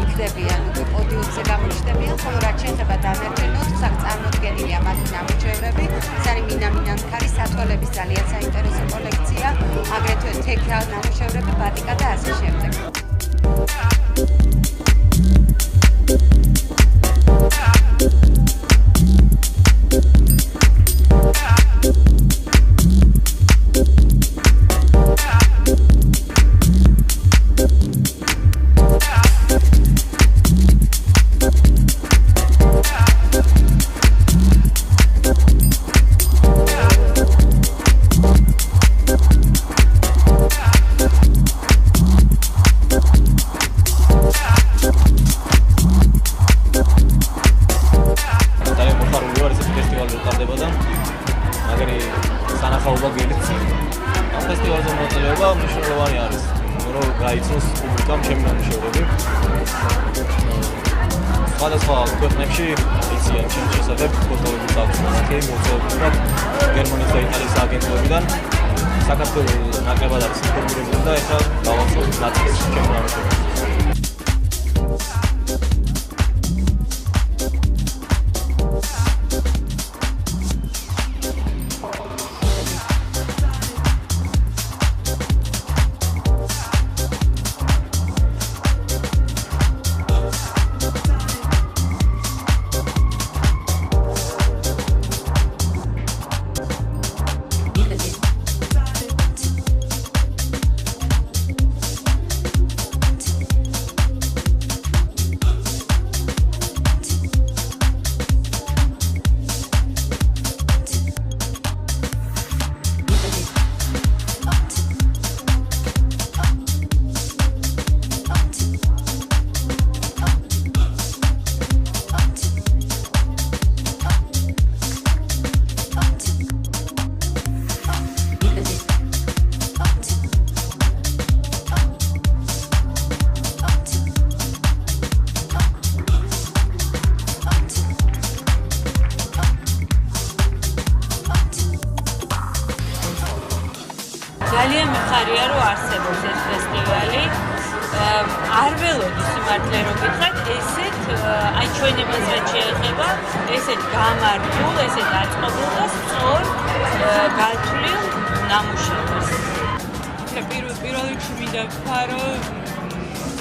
იქნებიან, უკვე პოდიუმზე გამოჩნდებიან, ხოლო რაც შეეხება დანარჩენოთ, წარმოდგენილია მათი ნამუშევრები. ეს არის მინამინანქარის სათვალების ძალიან საინტერესო კოლექცია, აგრეთვე თექრა ნამუშევრები, ბატიკა და ასე შემდეგ. სანახაობა გელიცი. ამ ფესტივალზე მონაწილეობა მნიშვნელოვანი არის, რომ გაიცნოს პუბლიკამ ჩემი ნამუშევრები. სხვადასხვა ქვეყნებში იციან ჩემს შესახებ, ფოტოები აქვს ნახე, მოწვევებულად გერმანიის და იტალიის აგენტებიდან. საქართველოს ნაკლებად არის ინფორმირებული და ეხლა გავაცნობთ ნაწილს ჩემი ნამუშევრების. ძალიან მიხარია რომ არსებობს ეს ფესტივალი. არ ველოდი სიმართლე რომ გითხრათ, ესეთ აი ჩვენებას რაც შეეხება, ესეთ გამართულ, ესეთ აწყობილ და სწორ გათვლილ ნამუშევრს. პირველ რიგში მინდა ვთქვა, რომ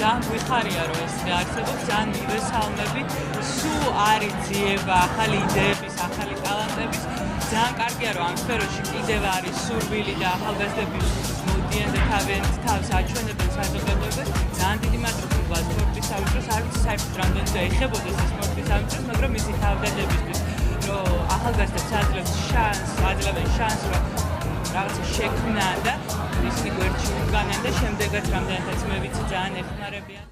ძალიან მიხარია რომ ეს არსებობს, ძალიან მივესალმები, სულ არის ძიება ახალი იდეების, ახალი ტალანტების. ძალიან კარგია რომ ამ სფეროში კიდევ არის სურვილი და ახალგაზრდები მოდიან და თავს აჩვენებენ საზოგადოებას. ძალიან დიდი მადლობა სპორტის სამინისტროს, არ ვიცი საერთოდ რამდენად ეხებოდეს ეს სპორტის სამინისტროს, მაგრამ მისი თავდადებისთვის, რომ ახალგაზრდებს აძლევენ შანსს, რომ რაღაცა შექმნან და ისინი გვერდში უდგანან და შემდეგაც რამდენადაც მე ვიცი ძალიან ეხმარებიან.